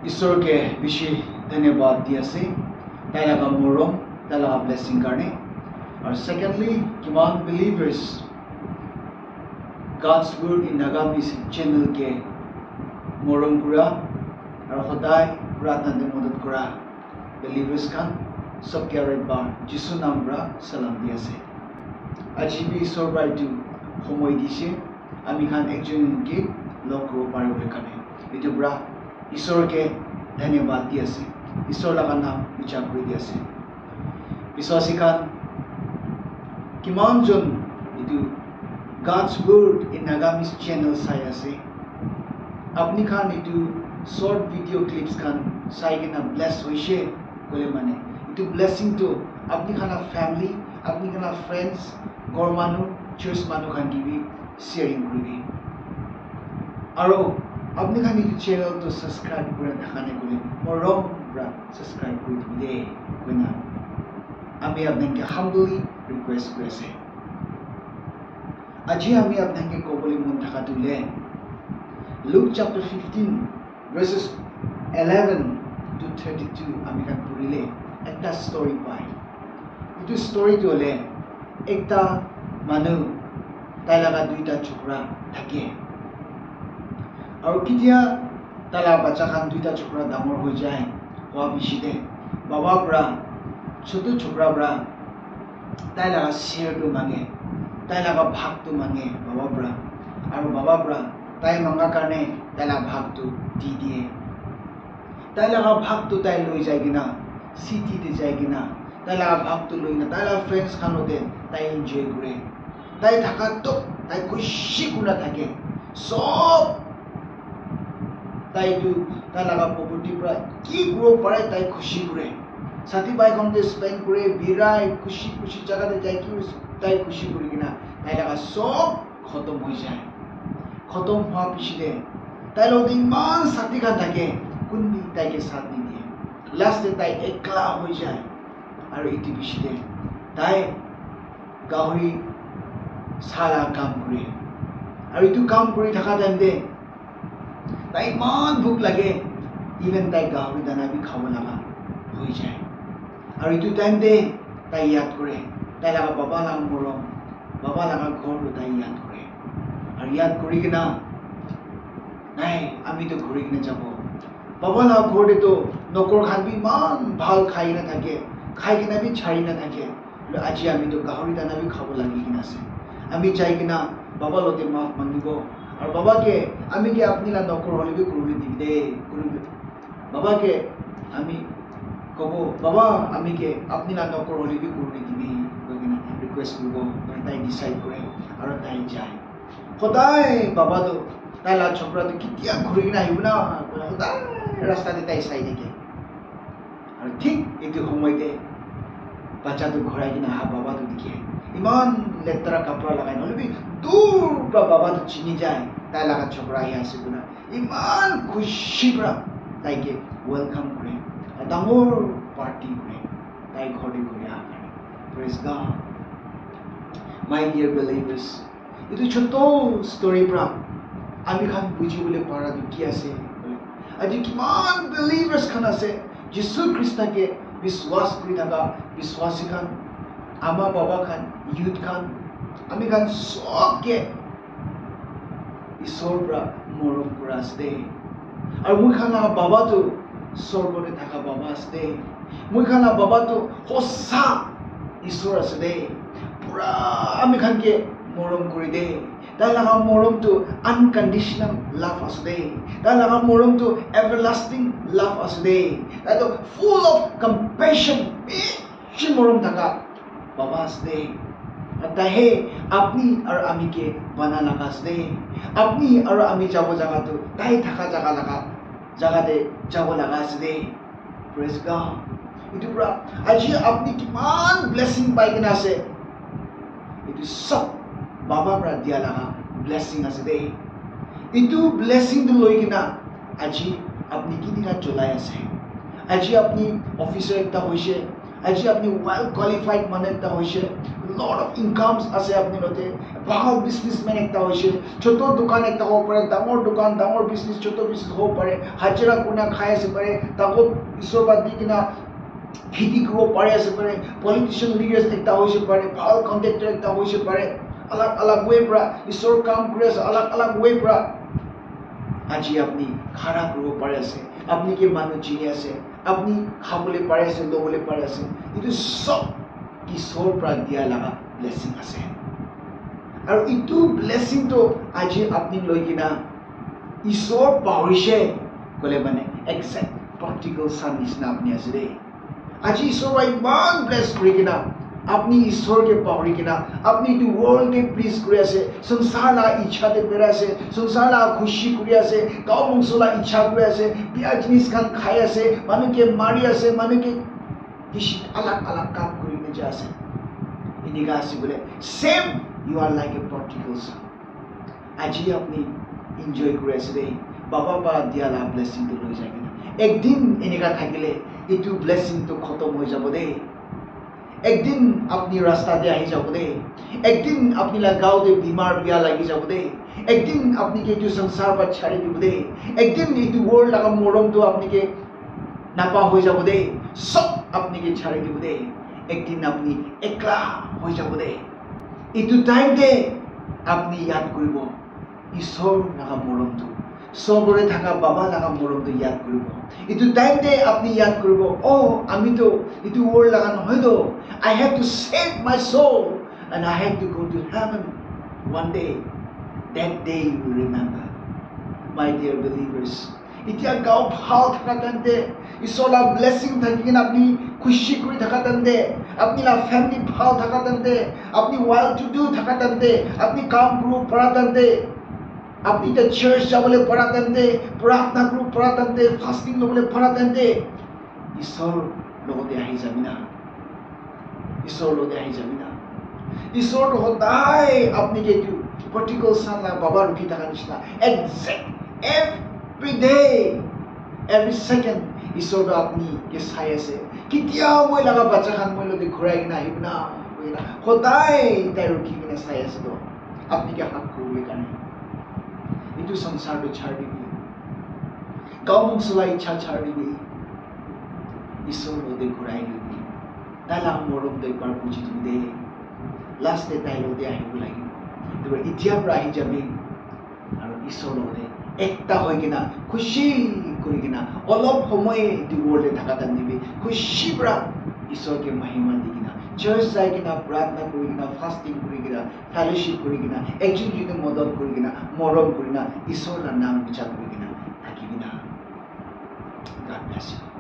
ईश्वर के विषय धन्यवाद दिया से ताला का मोरम ताला का ब्लेसिंग करने और सेकेंडली किमान believers God's word in Nagamis channel के मोरम कुरा और खुदाई प्रार्थना दे मदद कुरा बिलीवर्स का सब क्या एक बार जिसु नाम बरा सलाम दिया से आज भी ईश्वर बाई टू होमोई दिसे आमी खान एक जन के लोग रो पारे बोले करने इधर बरा ईश्वर के धन्यवाद दिया से ईश्वर लगा नाम विचार कर दिया से विश्वासी का किमान जन इधर God's word in Nagamis channel saya se अपनी खान इधर short video clips खान साइ के ना bless हुई शे बोले मने इधर blessing तो अपनी खाना family अपनी खाना friends गौरमानु church मानु खान की भी sharing करेगी आरो अपनी खानी की चैनल तो सब्सक्राइब कर दिखाने को ले मोरम ब्रा सब्सक्राइब कर दे कोई ना अभी आपने के humbly request करे से आज ही हमें आपने के कोबली मुन दिखा तो ले Luke chapter 15 verses 11 to 32 हमें का पूरी ले एक ता story पाए इतो story तो ले एक ता मानो ताला का दुईटा छोकरा थके और कितिया ताला बच्चा खान दुईटा छोकरा दामर हो जाए हुआ बिशिदे बाबा ब्रा छोटो छोकरा ब्रा ताला का शेयर तो मांगे ताला का भाग तो मांगे बाबा ब्रा और बाबा ब्रा ताई मांगा करने ताला भाग तो दी दिए ताला का भाग तो ताई लोई जाएगी ना सिटी दे जाएगी ना ताला का भाग तो लोई ना ताला फ्रेंड्स खानो दे ताई एंजॉय करे ताई थका तो ताई खुशी कुना थके सब ताई जो ताला का प्रॉपर्टी पर की ग्रो पड़े ताई खुशी करे साथी भाई कौन दे स्पेंड करे बिराई खुशी खुशी जगह दे जाए कि ताई खुशी करे कि ना ताई लगा सब खत्म हो जाए खत्म हुआ पीछे दे ताई लोग इमान साथी का थके कुन भी ताई के साथ नहीं दिए लास्ट दे ताई एकला हो जाए और इतनी पीछे दे ताई गाहरी सारा काम करे और इतु काम करे थका टाइम दे ताई मान भूख लगे इवन ताई गाहरी दाना भी खावा लगा हो जाए और इतु टाइम दे ताई याद करे ताई लगा बाबा लगा मोरम बाबा लगा घर तो ताई याद करे और याद करी के ना नहीं आमी तो घुरी के जाबो बाबा लगा घर दे तो नौकर खान भी मान भाल खाई ना थके खाई के ना भी छाड़ी ना थके आज आमी तो गाहरी दाना भी खावा लगी कि ना से आमी चाहे कि ना बाबा लोटे माफ मांगिबो और बाबा के आमी के अपनी ला नौकर होले भी कुरुली दिदे कुरुली बाबा के आमी कबो बाबा आमी के अपनी ला नौकर होले भी कुरुली दिबी कोइना रिक्वेस्ट करबो ताई डिसाइड करे और ताई जाए खुदाई बाबा तो ताई ला छोकरा तो कितिया घुरी ना आइबो ना खुदाई रास्ता दे ताई साइड के और ठीक इतो समय दे बच्चा तो घोड़ा कि ना हा बाबा तो दिखे इमान लेतरा कपड़ा लगाए नले भी दूर का बाबा तो चिनी जाए ताई लगा छोकरा यहाँ से गुना इमान खुशी बड़ा ताई के वेलकम करे दामोर पार्टी करे ताई घोड़े घोड़े आ करे praise God my dear believers ये तो छोटो स्टोरी बड़ा आमी खान बुझी बोले पारा तो किया से आज किमान बिलीवर्स खाना से जिसु ख्रिस्ट के विश्वास करी थका विश्वासी खान आमा बाबा खान यूथ खान आमी खान सब के ईश्वर बरा मोरम कुरा आछे और मुई खाना बाबा तो स्वर्गते थाका बाबा आछे मुई खाना बाबा तो होसा ईश्वर आछे पूरा आमी खान के मोरम करी दे ताई लगा मोरम तो अनकंडीशनल लव आछे ताई लगा मोरम तो एवरलास्टिंग लव आछे ताई तो फुल ऑफ कंपैशन बेशी मोरम थाका बाबा आछे ताहे अपनी और आमी के बना लगा से अपनी और आमी जाबो जगह तो ताई थाका जगह लगा जगह दे जाबो लगा से प्रेज गॉड इतु पूरा आज अपनी किमान ब्लेसिंग पाई के ना से इतु सब बाबा ब्रा दिया लगा ब्लेसिंग आसे दे इतु ब्लेसिंग तो लोई के ना आज अपनी की दिना चलाय आसे आज अपनी ऑफिसर एकता होइसे आज अपनी वेल क्वालिफाइड मान एकता होइसे lot of incomes আছে আপনি লতে ভাল বিজনেসম্যান একটা হইছে ছোট দোকান একটা হব পারে ডাঙৰ দোকান ডাঙৰ বিজনেস ছোট বিজনেস হব পাৰে হাজিৰা কোনা খাই আছে পাৰে তাকো ঈশ্বৰবাদ দি কিনা খেতি কৰিব পাৰে আছে পাৰে পলিটিশিয়ান লিডাৰ্স একটা হইছে পাৰে ভাল কন্ট্ৰাক্টৰ একটা হইছে পাৰে अलग अलग वे পৰা ঈশ্বৰ কাম কৰি আছে अलग अलग वे পৰা আজি আপনি খাৰা কৰিব পাৰে আছে আপনি কি মানুহ চিনি আছে আপনি খাবলৈ পাৰে আছে লবলৈ পাৰে আছে ইটো সব ঈশ্বৰ পৰা দিয়া লাগা ব্লেসিং আছে আৰু ইটো ব্লেসিং তো আজি আপনি লৈ কিনা ঈশ্বৰ পাহৰিছে কলে মানে এক্সাক্ট প্ৰ্যাকটিকেল সান নিচিনা আপনি আছে দেই আজি ঈশ্বৰ ইমান ব্লেস কৰি কিনা আপনি ঈশ্বৰ কে পাহৰি কিনা আপনি ইটো ওয়াৰ্ল্ড কে প্লিজ কৰি আছে সংসাৰ লা ইচ্ছা তে পেৰা আছে সংসাৰ লা খুশি কৰি আছে গাঁও মংসলা ইচ্ছা কৰি আছে বিয়া জিনিস খান খাই আছে মানুহে মাৰি আছে মানুহে কিছি अलग अलग কাম কৰি নিজে আছে ইনিকা আছে বলে সেম ইউ আৰ লাইক এ প্ৰ্যাকটিকেল সান আজি আপনি এনজয় কৰি আছে দেই বাবা বা দিয়া লা ব্লেসিং তো লৈ যায় কিনা একদিন ইনিকা থাকিলে ইটো ব্লেসিং তো খতম হৈ যাব দেই একদিন আপনি রাস্তা দিয়ে আহি যাব দে একদিন আপনি লা গাঁও দে বিমার বিয়া লাগি যাব দে একদিন আপনি কে ইটো সংসার বা ছাড়ি দিব দে একদিন ইটো ওয়ার্ল্ড লাগা মরম তো আপনি কে নাপা হয়ে যাব দে সব আপনি কে ছাড়ি দিব দে একদিন আপনি একলা হয়ে যাব দে ইটো টাইম দে আপনি ইয়াদ করিব ঈশ্বর লাগা মরম তো সবরে থাকা বাবা লাগা মরম তো ইয়াদ করিব ইটো টাইম দে আপনি ইয়াদ করিব ও আমি তো ইটো ওয়ার্ল্ড লাগা নহয় তো I have to save my soul and I have to go to heaven one day. That day you will remember, my dear believers. Itia gao bhal thakatante, isola blessing thakin apni khushi kuri thakatante, apni la family bhal thakatante, apni well to do thakatante, apni kaam kuru paratante, apni the church jabole paratante, pratna kuru paratante, fasting lobole paratante. Isor logote ahi jamina. ঈশ্বৰ লতে আহি যাবি না ঈশ্বৰ সদায় আপনি কে ইটো প্ৰ্যাকটিকেল সান লা বাবা ৰখি থাকা নিচিনা exact every day every second ঈশ্বৰ আপনি কে চাই আছে কেতিয়া মই লাগা বাচ্চা খান মই লতে ঘূৰাই কিনা আহিব না সদায় তাই ৰখি কিনে চাই আছে তো আপনি কে হাত কৰিবলৈ কাৰণে ইটো সংসাৰটো ছাড় দিবি গাঁও মংসলা ইচ্ছা ছাড় দিবি ঈশ্বৰ লতে ঘূৰাই দিবি তাইলা মৰম তো একবাৰ বুজি দিবি দে লাষ্ট তাই লগতে আহিব লাগিব তোমাৰ এতিয়াৰ পৰা আহি যাবি আৰু ঈশ্বৰৰ লগতে একটা হৈ কিনা খুশি কৰি কিনা অলপ সময় দিৱৰ্লে থাকা টান দিবি খুশি পৰা ঈশ্বৰকে মহিমা দি কিনা চাৰ্চ যাই কিনা প্ৰাৰ্থনা কৰি কিনা ফাষ্টিং কৰি কিনা ফেলোশ্বিপ কৰি কিনা একজনে মদত কৰি কিনা মৰম কৰি কিনা ঈশ্বৰৰ নাম বিচাৰ কৰি কিনা থাকিবি না God bless you.